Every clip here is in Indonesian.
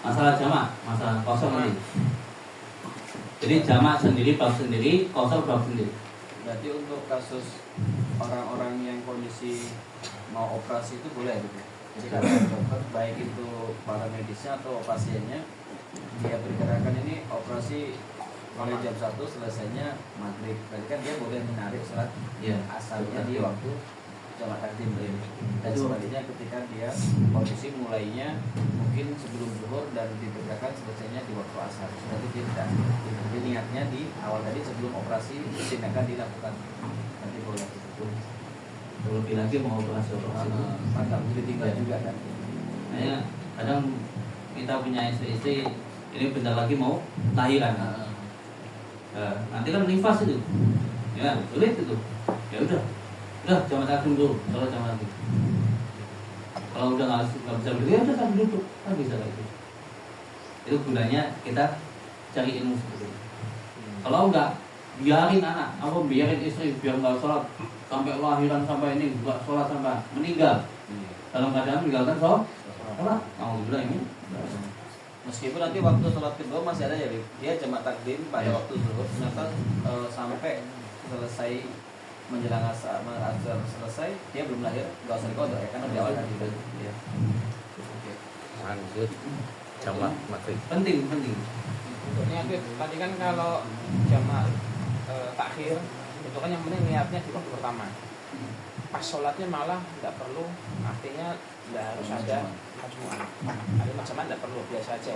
Masalah jamak, masalah kosor ini. Jadi jamak sendiri, bab sendiri, kosor bab sendiri. Berarti untuk kasus orang-orang yang kondisi mau operasi itu boleh gitu. Jadi kata dokter, baik itu para medisnya atau pasiennya, dia perkirakan ini operasi mulai jam 1 selesainya maghrib. Berarti kan dia boleh menarik sholat asalnya di waktu jamak takdim ini. Dan sebaliknya ketika dia kondisi mulainya mungkin sebelum zuhur dan diperkirakan selesainya di waktu asar. Berarti tidak. Jadi niatnya di awal tadi sebelum operasi tindakan dilakukan. Nanti boleh. Terlebih lagi mau operasi. Mantap, jadi tinggal juga kan. Makanya kadang kita punya istri-istri ini bentar lagi mau lahiran. Nanti kan nifas itu, ya sulit itu. Ya udah jamak takdim dulu, kalau jamak takdim. Kalau udah nggak bisa berdiri, ya udah sambil duduk, kan bisa kayak gitu. Itu gunanya kita cari ilmu seperti itu. Kalau enggak, biarin anak, biarin istri biar nggak sholat sampai lahiran, sampai ini nggak sholat sampai meninggal. Dalam keadaan meninggalkan sholat, mau bilang ini. Meskipun nanti waktu sholat kedua masih ada ya, dia jamak takdim pada waktu zuhur, ternyata sampai selesai menjelang asar selesai dia belum lahir, nggak usah dikodok ya, karena di awal tadi. Ya. Lanjut jamak maghrib. Penting. Untuk niat tadi kan kalau jamak takhir itu kan yang penting niatnya di waktu pertama. Pas sholatnya malah nggak perlu, artinya nggak harus ada majmu'ah. Ada majmu'ah nggak perlu, biasa aja.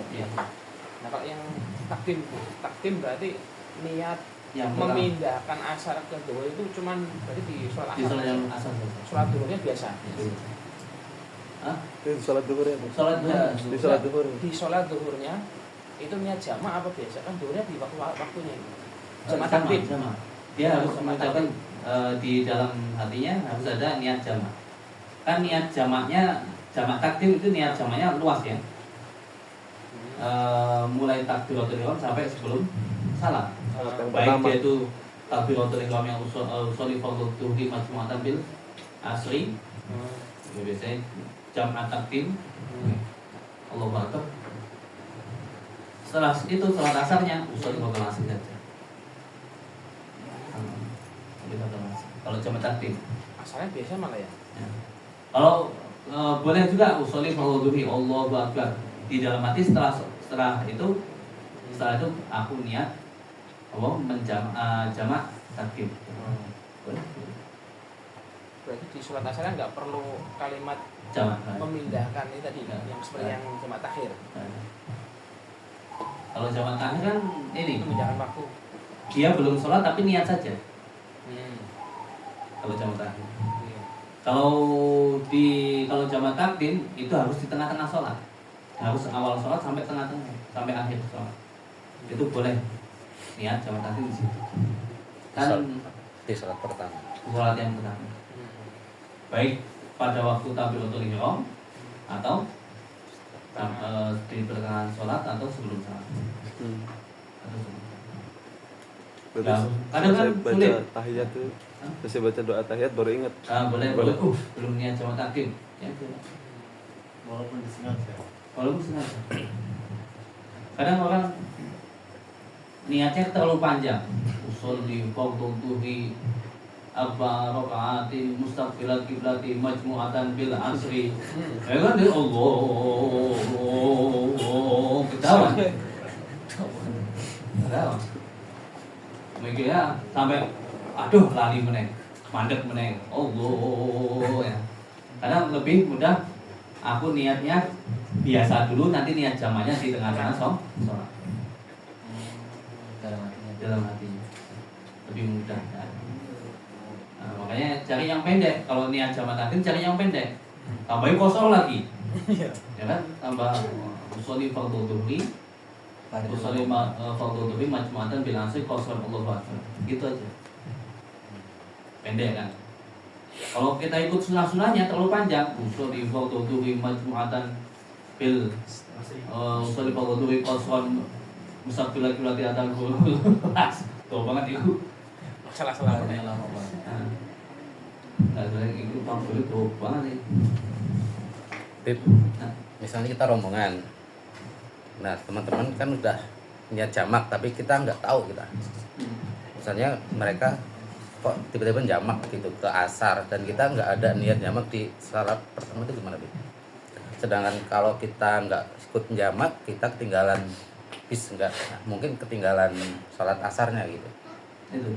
Nah kalau yang takdim berarti niat yang memindahkan asar ke duhur itu cuman berarti di sholat asar. Sholat duhurnya biasa. Di sholat duhur ya. Di sholat duhurnya itu niat jamak apa biasa? Kan duhurnya di waktunya. Jamak takdim. Dia harus mengucapkan di dalam hatinya harus ada niat jamak. Kan niat jamaknya, jamak takdim itu niat jamaknya luas ya. Mulai takbiratul ihram sampai sebelum salam. Baik dia itu takbiratul ihram yang usoli fardhu dhuhri majmu'atan bil asri. Biasanya jamak takdim. Allahu Akbar. Setelah itu salat asarnya usoli fardhu asri saja. Kalau jamak takdim. Asalnya biasa malah ya. Kalau boleh juga usoli fardhu dhuhri Allahu Akbar. Di dalam hati setelah itu aku niat jamak takdim. Boleh. Berarti di sholat asarnya nggak perlu kalimat Jamak. memindahkan ini tadi yang seperti yang jamak takhir. Kalau jamak takhir kan ini Memindahkan waktu. dia belum sholat tapi niat saja. Kalau jamak takhir. Kalau jamak takdim itu harus di tengah-tengah sholat. Harus awal sholat sampai tengah-tengah, sampai akhir sholat. Itu boleh niat jamak takdim di situ. Kan Di sholat pertama. sholat yang pertama. Baik pada waktu takbiratul ihram atau di pertengahan sholat atau sebelum sholat. Kadang kan baca sulit. tahiyat tuh, saya baca doa tahiyat baru ingat. Boleh. Belum niat jamak takdim. Ya, walaupun disengaja. Kadang orang niatnya terlalu panjang. Usolli fardhu dhuhri arba'a raka'atin mustaqbilat qiblati majmu'atan bil asri. Ya kan dia Allah ketawa. Mikirnya sampai aduh lali meneh, mandek meneh. Allah ya. Kadang lebih mudah aku niatnya biasa dulu, nanti niat jamaknya di tengah-tengah sholat. Dalam hatinya lebih mudah. Nah, makanya cari yang pendek. Kalau niat jamak takdim cari yang pendek. Tambahin kosong lagi. Ya kan? Tambah usoli fardhu dhuhri. Usoli fardhu dhuhri majmu'atan bil asri kosong Allahu Akbar. Gitu aja. Pendek kan? Kalau kita ikut sunah-sunahnya terlalu panjang. Usoli fardhu dhuhri majmu'atan bil usoli fardhu dhuhri kosong musafir lagi atas guru. Tuh banget itu. Salah-salah. Lama banget. Ada itu pamflet tuh banget sih. Misalnya kita rombongan Nah teman-teman kan udah niat jamak tapi kita nggak tahu kita. Misalnya mereka kok tiba-tiba jamak gitu ke asar dan kita nggak ada niat jamak di salat pertama itu gimana, Bi? Sedangkan kalau kita nggak ikut jamak kita ketinggalan bis nggak, mungkin ketinggalan salat asarnya gitu. Itu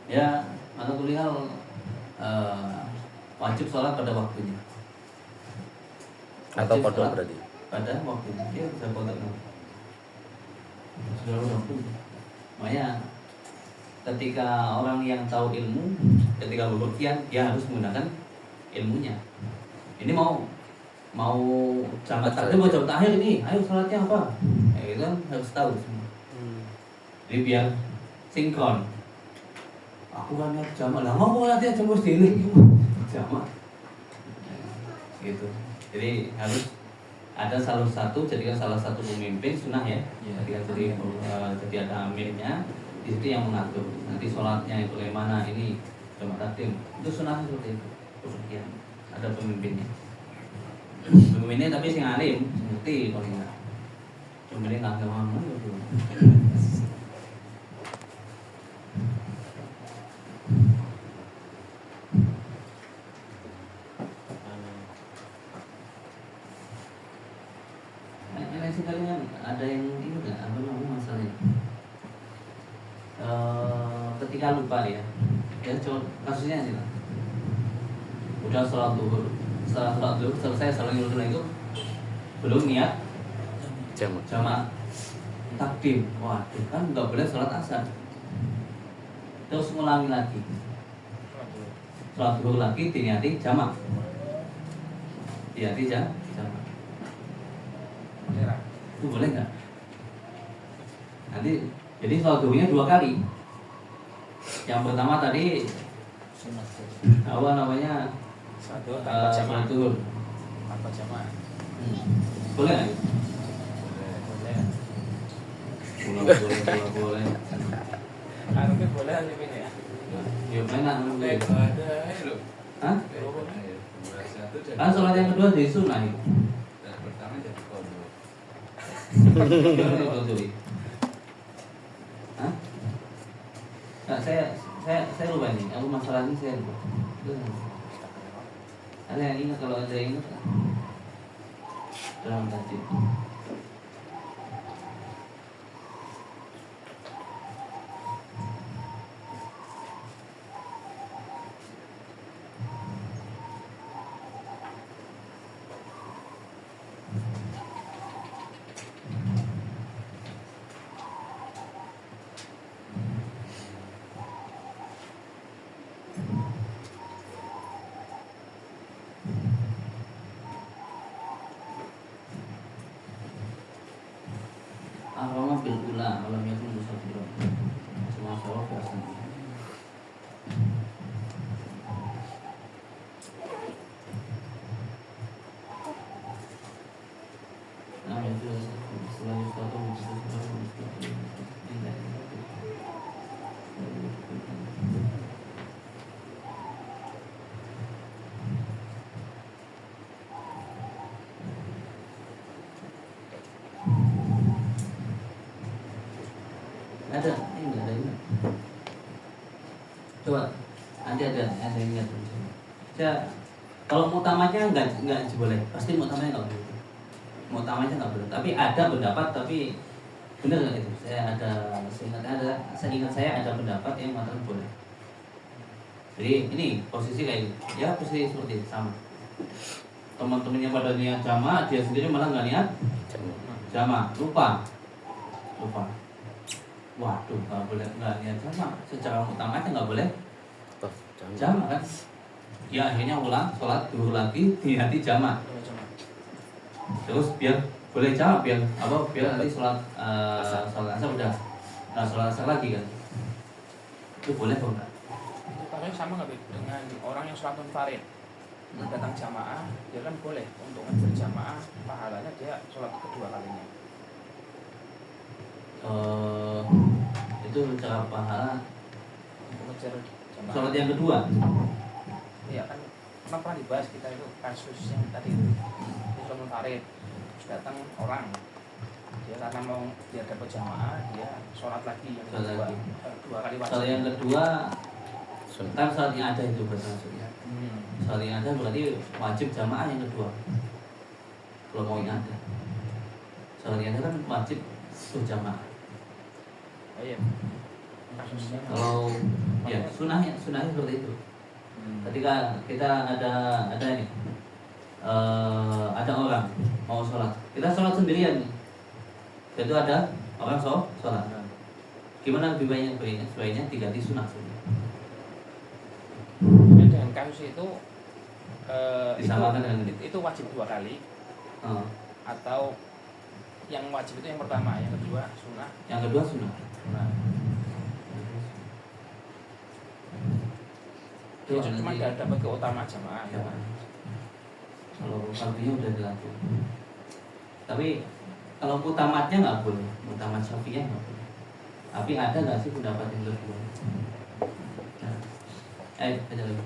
ya, ala kulli hal wajib sholat pada waktunya. Atau Wajib kodok sholat berarti. pada waktunya, dia bisa kodok sudah waktu. Makanya ketika orang yang tahu ilmu, ketika bepergian dia harus menggunakan ilmunya. Ini mau jamak takdim, mau jam akhir ini, ayo sholatnya apa? Ya, itu kan harus tahu semua. Jadi biar sinkron. Aku kan niat jamak, lah mau latihan jam sendiri jamak. Gitu. Jadi harus ada salah satu, jadikan salah satu pemimpin sunnah ya. Jadikan jadi ada amirnya. Di situ yang mengatur nanti sholatnya itu bagaimana, ini jamak takdim itu sunnah seperti itu. Kemudian ada pemimpinnya, pemimpinnya tapi sing alim ngerti paling nggak, cuma dia nggak ngomong gitu. Ini sekali kan ada yang ini nggak apa namanya masalahnya. Ketika lupa ya coba kasusnya sih lah. Udah sholat duhur, setelah sholat duhur selesai salat duhur itu belum niat jamak takdim, waduh kan nggak boleh sholat asar, terus ngulangi lagi sholat duhur lagi diniati jamak, jamak itu boleh nggak? Nanti jadi sholat duhurnya 2 kali. Yang pertama tadi apa namanya? Satu tanpa Sholat jamaah. duhur. Tanpa jamaah. Boleh nggak? Boleh. Harusnya boleh aja ini ya. Ya enak boleh. Ada loh. Hah? Satu jadi Kan sholat yang kedua jadi sunnah itu. dan pertama jadi kodok. Gimana kalau tuh? Hah? Nah, saya lupa nih. Aku masalah ini saya lupa. Ada yang ingat, kalau ada yang ingat dalam tadi. Aroma bil ula alam yakun musafirun. Semua salah biasa. Nah, itu selain itu ada ini nggak ada ini. Coba nanti ada yang ingat. Saya kalau mutamanya nggak boleh, pasti mutamanya nggak boleh. Mutamanya nggak boleh. Tapi ada pendapat, tapi benar nggak itu? Saya ingat saya ada pendapat yang mengatakan boleh. Jadi ini posisi kayak gitu. Ya posisi seperti itu, sama. Teman-temannya pada niat jamaah, dia sendiri malah nggak niat jamaah, lupa. Waduh, nggak boleh nggak niat jamaah. Secara utamanya nggak boleh jamaah kan? Ya akhirnya ulang sholat duhur lagi diniati jamaah. Terus biar boleh jamaah, biar nanti sholat asar udah sholat asar lagi kan? Itu boleh kok nggak? Pakai sama nggak Bib? Dengan orang yang sholat munfarid datang jamaah, dia kan boleh untuk berjamaah, pahalanya dia sholat kedua kalinya. Itu cara pahala Mengejar jamaah. sholat yang kedua. Iya kan, pernah dibahas kita itu kasus yang tadi itu sholat munfarid, terus datang orang, dia karena mau biar dapat jamaah dia sholat lagi yang Sholat kedua lagi. Dua kali wajib. Kalau yang kedua Sunnah. kan sholat yang ada itu bahasa maksudnya. Sholat yang ada berarti wajib jamaah yang kedua. Kalau mau yang ada. Sholat yang ada kan wajib berjamaah. Oh iya. Kasusnya Kalau ya sunahnya seperti itu. Ketika kita ada ini ada orang mau sholat, kita sholat sendirian nih. Itu ada orang sholat. Gimana lebih baiknya sebaiknya diganti sunah saja. dengan kasus itu Disamakan dengan ini. itu wajib 2 kali Oh, atau yang wajib itu yang pertama, yang kedua sunnah. yang kedua sunah. Nah, Itu dia cuma nanti- dapat keutamaan jamaah Ya. ya. Kalau fardunya udah dilakukan. Tapi kalau mutamatnya nggak boleh, mutamat syafi'iyah nggak boleh. Tapi ada nggak sih pendapat yang kedua? Nah, aja lagi.